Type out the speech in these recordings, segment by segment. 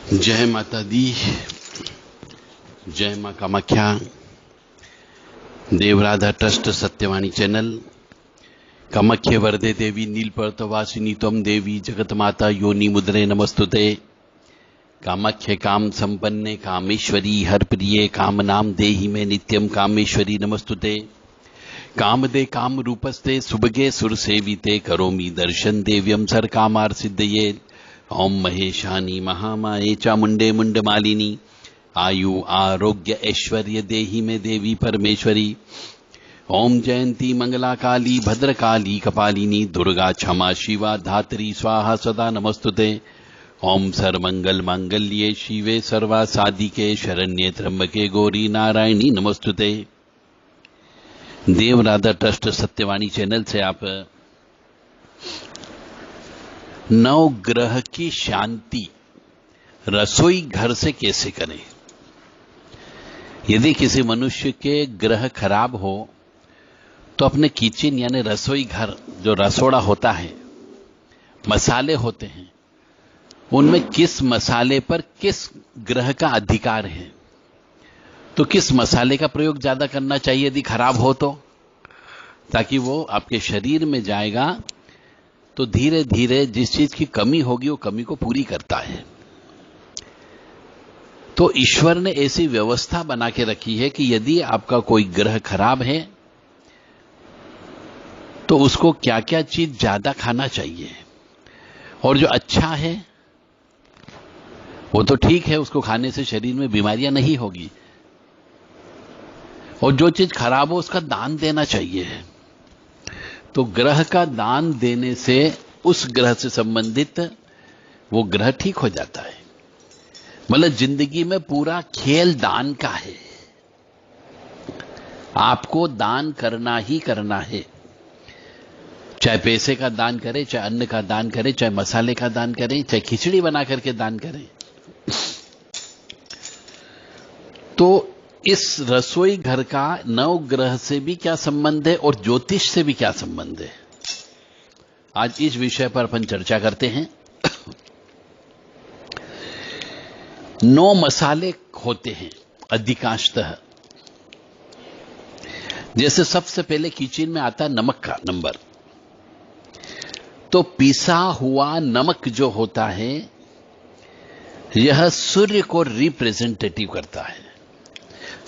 जय माता दी, जय मां कामाख्या। Devradha trust Satyavani channel. कामाख्ये वरदे देवी नीलपर्वतवासिनी त्वं देवी जगत माता योनि मुद्रे नमस्तुते। कामाख्ये काम संपन्ने कामेश्वरी हर प्रिये काम नाम देहि में नित्यम कामेश्वरी नमस्तुते। कामदे काम रूपस्ते सुभगे सुर सेविते करोमि दर्शन देव्यम सर कामार सिद्धये। ओम महेशानी महामाये चामुंडे मुंड मालिनी आयु आरोग्य ऐश्वर्य देहि में देवी परमेश्वरी। ओम जयंती मंगला काली भद्रकाली कपालिनी दुर्गा क्षमा शिवा धात्री स्वाहा सदा नमस्तुते। ओम सर्वमंगल मांगल्ये शिवे सर्वा साधिके शरण्ये त्र्यंबके गौरी नारायणी नमस्तुते। देवराधा ट्रस्ट सत्यवाणी चैनल से आप नवग्रह की शांति रसोई घर से कैसे करें। यदि किसी मनुष्य के ग्रह खराब हो तो अपने किचन यानी रसोई घर, जो रसोड़ा होता है, मसाले होते हैं, उनमें किस मसाले पर किस ग्रह का अधिकार है, तो किस मसाले का प्रयोग ज्यादा करना चाहिए यदि खराब हो तो, ताकि वो आपके शरीर में जाएगा तो धीरे धीरे जिस चीज की कमी होगी वो कमी को पूरी करता है। तो ईश्वर ने ऐसी व्यवस्था बना के रखी है कि यदि आपका कोई ग्रह खराब है तो उसको क्या क्या चीज ज्यादा खाना चाहिए, और जो अच्छा है वो तो ठीक है, उसको खाने से शरीर में बीमारियां नहीं होगी, और जो चीज खराब हो उसका दान देना चाहिए। तो ग्रह का दान देने से उस ग्रह से संबंधित वो ग्रह ठीक हो जाता है। मतलब जिंदगी में पूरा खेल दान का है, आपको दान करना ही करना है। चाहे पैसे का दान करें, चाहे अन्न का दान करें, चाहे मसाले का दान करें, चाहे खिचड़ी बना करके दान करें। तो इस रसोई घर का नवग्रह से भी क्या संबंध है और ज्योतिष से भी क्या संबंध है, आज इस विषय पर अपन चर्चा करते हैं। 9 मसाले होते हैं अधिकांशतः। जैसे सबसे पहले किचन में आता है नमक का नंबर। तो पिसा हुआ नमक जो होता है यह सूर्य को रिप्रेजेंटेटिव करता है,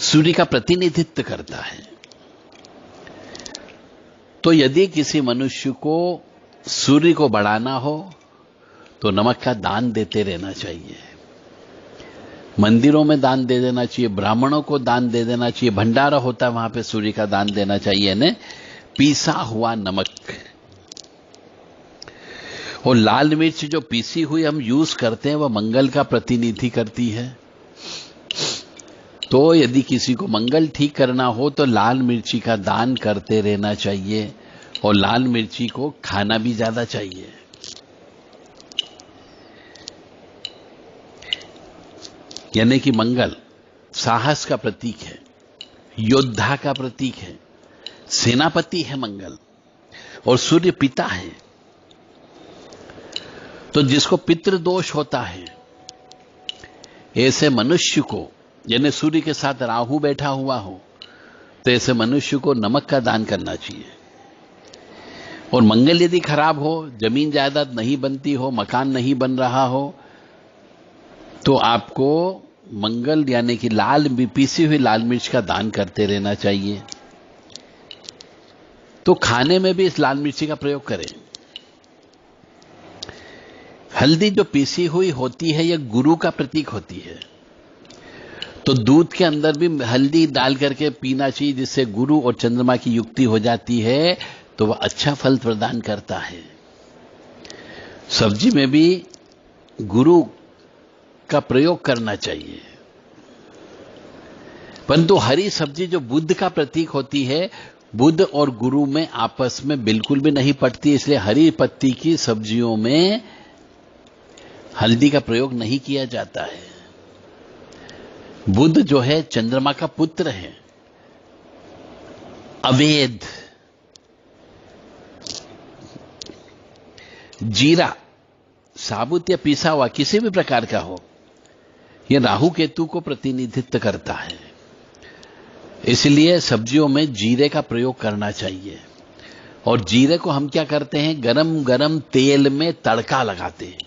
सूर्य का प्रतिनिधित्व करता है। तो यदि किसी मनुष्य को सूर्य को बढ़ाना हो तो नमक का दान देते रहना चाहिए। मंदिरों में दान दे देना चाहिए, ब्राह्मणों को दान दे देना चाहिए, भंडारा होता है वहां पे सूर्य का दान देना चाहिए ने पीसा हुआ नमक। और लाल मिर्च जो पीसी हुई हम यूज करते हैं वह मंगल का प्रतिनिधि करती है। तो यदि किसी को मंगल ठीक करना हो तो लाल मिर्ची का दान करते रहना चाहिए, और लाल मिर्ची को खाना भी ज्यादा चाहिए। यानी कि मंगल साहस का प्रतीक है, योद्धा का प्रतीक है, सेनापति है मंगल, और सूर्य पिता है। तो जिसको पितृदोष होता है ऐसे मनुष्य को, यानी सूर्य के साथ राहु बैठा हुआ हो, तो ऐसे मनुष्य को नमक का दान करना चाहिए। और मंगल यदि खराब हो, जमीन जायदाद नहीं बनती हो, मकान नहीं बन रहा हो, तो आपको मंगल यानी कि पीसी हुई लाल मिर्च का दान करते रहना चाहिए। तो खाने में भी इस लाल मिर्ची का प्रयोग करें। हल्दी जो पीसी हुई होती है यह गुरु का प्रतीक होती है, तो दूध के अंदर भी हल्दी डाल करके पीना चाहिए, जिससे गुरु और चंद्रमा की युक्ति हो जाती है, तो वह अच्छा फल प्रदान करता है। सब्जी में भी गुरु का प्रयोग करना चाहिए, परंतु हरी सब्जी जो बुध का प्रतीक होती है, बुध और गुरु में आपस में बिल्कुल भी नहीं पटती, इसलिए हरी पत्ती की सब्जियों में हल्दी का प्रयोग नहीं किया जाता है। बुध जो है चंद्रमा का पुत्र है, अवैध। जीरा साबुत या पीसा हुआ किसी भी प्रकार का हो, यह राहु केतु को प्रतिनिधित्व करता है। इसलिए सब्जियों में जीरे का प्रयोग करना चाहिए। और जीरे को हम क्या करते हैं, गरम गरम तेल में तड़का लगाते हैं,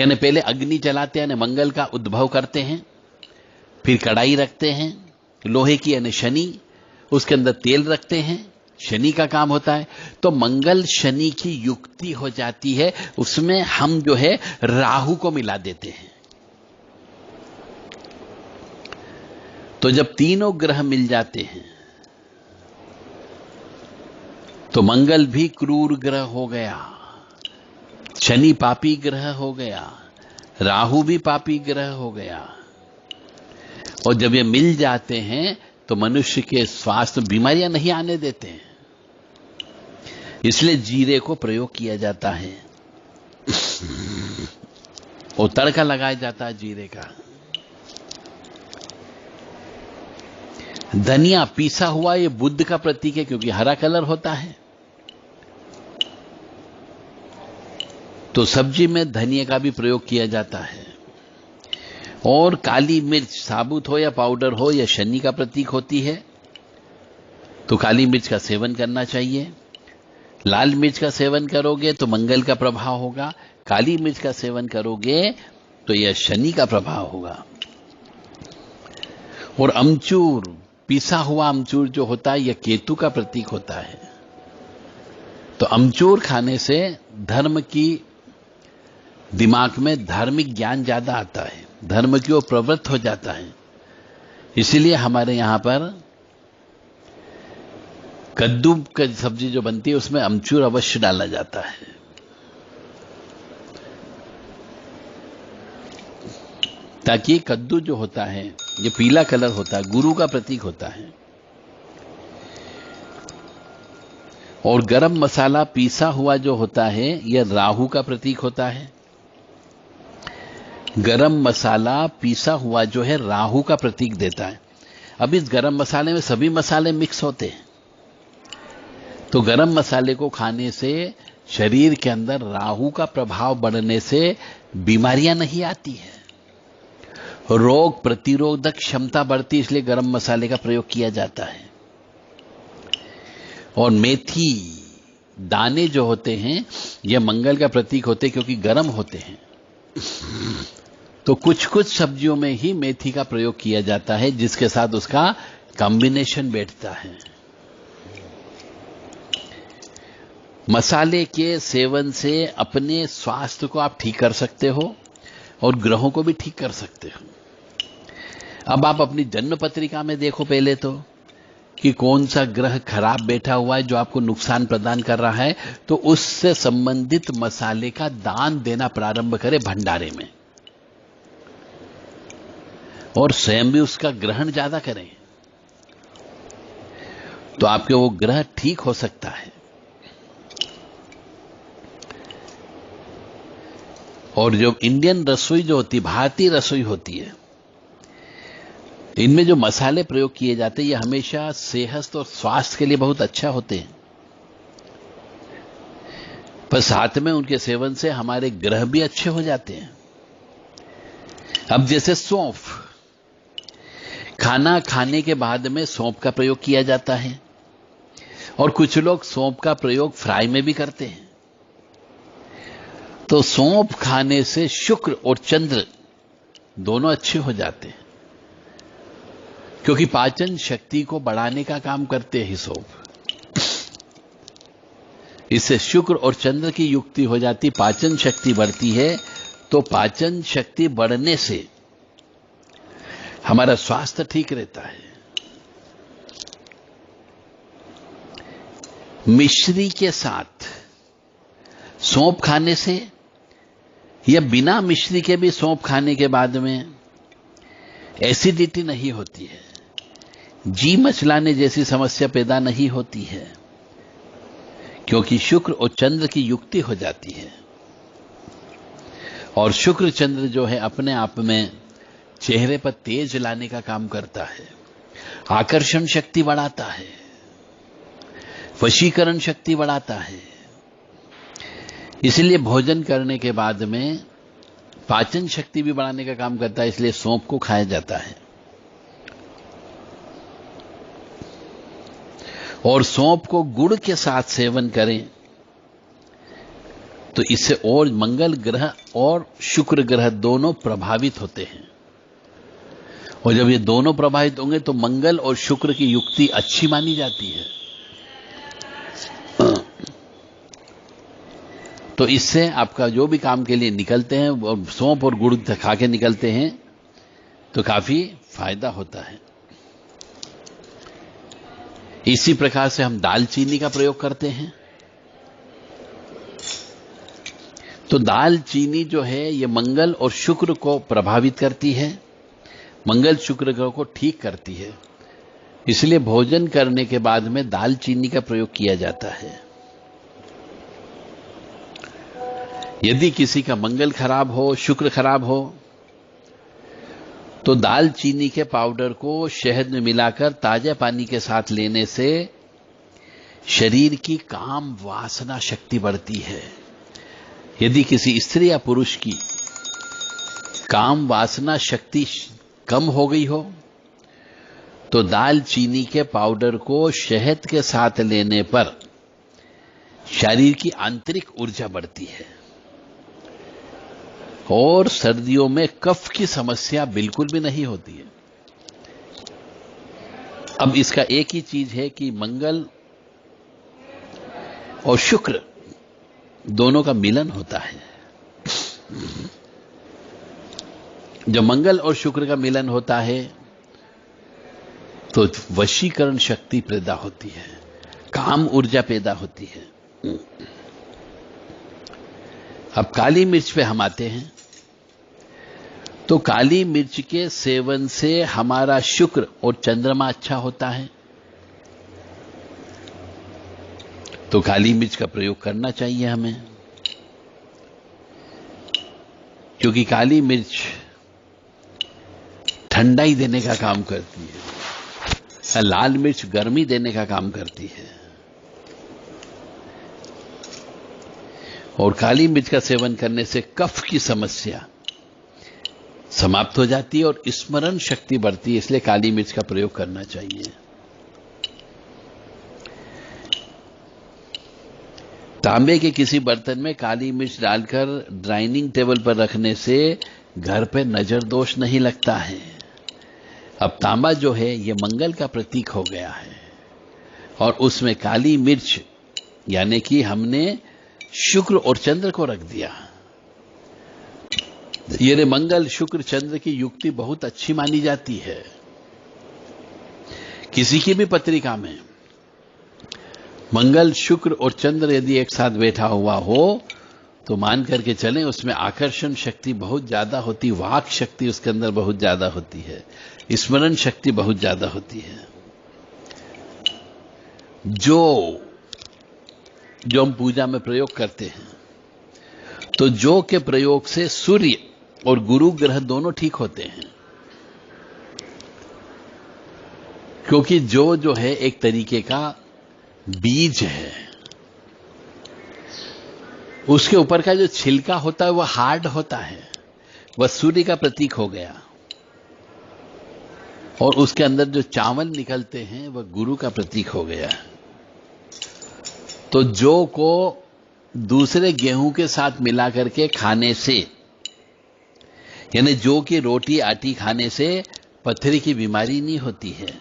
यानी पहले अग्नि जलाते हैं, यानी मंगल का उद्भव करते हैं, फिर कढ़ाई रखते हैं लोहे की यानी शनि, उसके अंदर तेल रखते हैं, शनि का काम होता है। तो मंगल शनि की युक्ति हो जाती है, उसमें हम जो है राहु को मिला देते हैं। तो जब तीनों ग्रह मिल जाते हैं तो मंगल भी क्रूर ग्रह हो गया, शनि पापी ग्रह हो गया, राहु भी पापी ग्रह हो गया। और जब ये मिल जाते हैं तो मनुष्य के स्वास्थ्य बीमारियां नहीं आने देते हैं। इसलिए जीरे को प्रयोग किया जाता है और तड़का लगाया जाता है जीरे का। धनिया पीसा हुआ ये बुद्ध का प्रतीक है, क्योंकि हरा कलर होता है। तो सब्जी में धनिया का भी प्रयोग किया जाता है। और काली मिर्च साबुत हो या पाउडर हो, या शनि का प्रतीक होती है, तो काली मिर्च का सेवन करना चाहिए। लाल मिर्च का सेवन करोगे तो मंगल का प्रभाव होगा, काली मिर्च का सेवन करोगे तो यह शनि का प्रभाव होगा। और अमचूर, पिसा हुआ अमचूर जो होता है, यह केतु का प्रतीक होता है। तो अमचूर खाने से धर्म की, दिमाग में धार्मिक ज्ञान ज्यादा आता है, धर्म की ओर प्रवृत्त हो जाता है। इसीलिए हमारे यहां पर कद्दू की सब्जी जो बनती है उसमें अमचूर अवश्य डाला जाता है। ताकि कद्दू जो होता है ये पीला कलर होता है, गुरु का प्रतीक होता है। और गरम मसाला पीसा हुआ जो होता है यह राहु का प्रतीक होता है। गरम मसाला पीसा हुआ जो है राहु का प्रतीक देता है। अब इस गरम मसाले में सभी मसाले मिक्स होते हैं, तो गरम मसाले को खाने से शरीर के अंदर राहु का प्रभाव बढ़ने से बीमारियां नहीं आती है, रोग प्रतिरोधक क्षमता बढ़ती, इसलिए गरम मसाले का प्रयोग किया जाता है। और मेथी दाने जो होते हैं यह मंगल का प्रतीक होते हैं, क्योंकि गर्म होते हैं। तो कुछ कुछ सब्जियों में ही मेथी का प्रयोग किया जाता है, जिसके साथ उसका कॉम्बिनेशन बैठता है। मसाले के सेवन से अपने स्वास्थ्य को आप ठीक कर सकते हो और ग्रहों को भी ठीक कर सकते हो। अब आप अपनी जन्म पत्रिका में देखो पहले तो कि कौन सा ग्रह खराब बैठा हुआ है जो आपको नुकसान प्रदान कर रहा है, तो उससे संबंधित मसाले का दान देना प्रारंभ करें भंडारे में, और स्वयं भी उसका ग्रहण ज्यादा करें, तो आपके वो ग्रह ठीक हो सकता है। और जो इंडियन रसोई जो होती है, भारतीय रसोई होती है, इनमें जो मसाले प्रयोग किए जाते हैं ये हमेशा सेहत और स्वास्थ्य के लिए बहुत अच्छा होते हैं, पर साथ में उनके सेवन से हमारे ग्रह भी अच्छे हो जाते हैं। अब जैसे सौंफ, खाना खाने के बाद में सौंफ का प्रयोग किया जाता है, और कुछ लोग सौंफ का प्रयोग फ्राई में भी करते हैं। तो सौंफ खाने से शुक्र और चंद्र दोनों अच्छे हो जाते हैं, क्योंकि पाचन शक्ति को बढ़ाने का काम करते हैं सौंफ। इससे शुक्र और चंद्र की युक्ति हो जाती, पाचन शक्ति बढ़ती है। तो पाचन शक्ति बढ़ने से हमारा स्वास्थ्य ठीक रहता है। मिश्री के साथ सौंफ खाने से या बिना मिश्री के भी सौंफ खाने के बाद में एसिडिटी नहीं होती है, जी मचलाने जैसी समस्या पैदा नहीं होती है, क्योंकि शुक्र और चंद्र की युक्ति हो जाती है। और शुक्र चंद्र जो है अपने आप में चेहरे पर तेज लाने का काम करता है, आकर्षण शक्ति बढ़ाता है, वशीकरण शक्ति बढ़ाता है। इसलिए भोजन करने के बाद में पाचन शक्ति भी बढ़ाने का काम करता है, इसलिए सौंफ को खाया जाता है। और सौंफ को गुड़ के साथ सेवन करें तो इससे और मंगल ग्रह और शुक्र ग्रह दोनों प्रभावित होते हैं। और जब ये दोनों प्रभावित होंगे तो मंगल और शुक्र की युक्ति अच्छी मानी जाती है। तो इससे आपका जो भी काम के लिए निकलते हैं और सौंफ और गुड़ खा के निकलते हैं तो काफी फायदा होता है। इसी प्रकार से हम दालचीनी का प्रयोग करते हैं। तो दालचीनी जो है ये मंगल और शुक्र को प्रभावित करती है, मंगल शुक्र ग्रह को ठीक करती है, इसलिए भोजन करने के बाद में दालचीनी का प्रयोग किया जाता है। यदि किसी का मंगल खराब हो, शुक्र खराब हो, तो दालचीनी के पाउडर को शहद में मिलाकर ताजा पानी के साथ लेने से शरीर की काम वासना शक्ति बढ़ती है। यदि किसी स्त्री या पुरुष की काम वासना शक्ति कम हो गई हो तो दालचीनी के पाउडर को शहद के साथ लेने पर शरीर की आंतरिक ऊर्जा बढ़ती है और सर्दियों में कफ की समस्या बिल्कुल भी नहीं होती है। अब इसका एक ही चीज है कि मंगल और शुक्र दोनों का मिलन होता है। जब मंगल और शुक्र का मिलन होता है तो वशीकरण शक्ति पैदा होती है, काम ऊर्जा पैदा होती है। अब काली मिर्च पे हम आते हैं। तो काली मिर्च के सेवन से हमारा शुक्र और चंद्रमा अच्छा होता है, तो काली मिर्च का प्रयोग करना चाहिए हमें, क्योंकि काली मिर्च ठंडाई देने का काम करती है, लाल मिर्च गर्मी देने का काम करती है। और काली मिर्च का सेवन करने से कफ की समस्या समाप्त हो जाती है और स्मरण शक्ति बढ़ती है, इसलिए काली मिर्च का प्रयोग करना चाहिए। तांबे के किसी बर्तन में काली मिर्च डालकर डाइनिंग टेबल पर रखने से घर पे नजर दोष नहीं लगता है। अब तांबा जो है ये मंगल का प्रतीक हो गया है और उसमें काली मिर्च यानी कि हमने शुक्र और चंद्र को रख दिया। ये मंगल शुक्र चंद्र की युक्ति बहुत अच्छी मानी जाती है। किसी की भी पत्रिका में मंगल शुक्र और चंद्र यदि एक साथ बैठा हुआ हो तो मान करके चलें उसमें आकर्षण शक्ति बहुत ज्यादा होती, वाक शक्ति उसके अंदर बहुत ज्यादा होती है, स्मरण शक्ति बहुत ज्यादा होती है। जो हम पूजा में प्रयोग करते हैं तो जो के प्रयोग से सूर्य और गुरु ग्रह दोनों ठीक होते हैं, क्योंकि जो है एक तरीके का बीज है, उसके ऊपर का जो छिलका होता है वह हार्ड होता है, वह सूर्य का प्रतीक हो गया, और उसके अंदर जो चावल निकलते हैं वह गुरु का प्रतीक हो गया। तो जौ को दूसरे गेहूं के साथ मिला करके खाने से, यानी जौ की रोटी आटी खाने से पथरी की बीमारी नहीं होती है।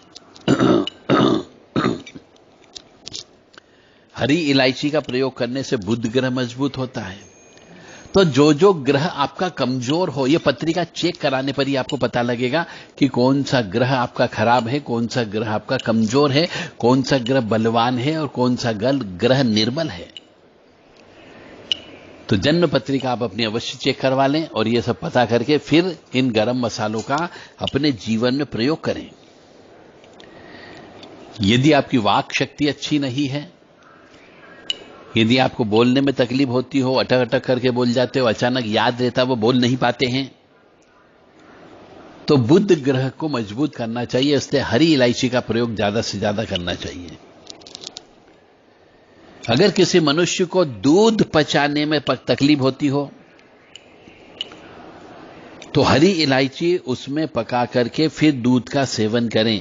हरी इलायची का प्रयोग करने से बुध ग्रह मजबूत होता है। तो जो ग्रह आपका कमजोर हो, यह पत्रिका चेक कराने पर ही आपको पता लगेगा कि कौन सा ग्रह आपका खराब है, कौन सा ग्रह आपका कमजोर है, कौन सा ग्रह बलवान है और कौन सा ग्रह निर्बल है। तो जन्म पत्रिका आप अपनी अवश्य चेक करवा लें और यह सब पता करके फिर इन गरम मसालों का अपने जीवन में प्रयोग करें। यदि आपकी वाक शक्ति अच्छी नहीं है, यदि आपको बोलने में तकलीफ होती हो, अटक अटक करके बोल जाते हो, अचानक याद रहता वो बोल नहीं पाते हैं, तो बुध ग्रह को मजबूत करना चाहिए। इसलिए हरी इलायची का प्रयोग ज्यादा से ज्यादा करना चाहिए। अगर किसी मनुष्य को दूध पचाने में तकलीफ होती हो तो हरी इलायची उसमें पका करके फिर दूध का सेवन करें।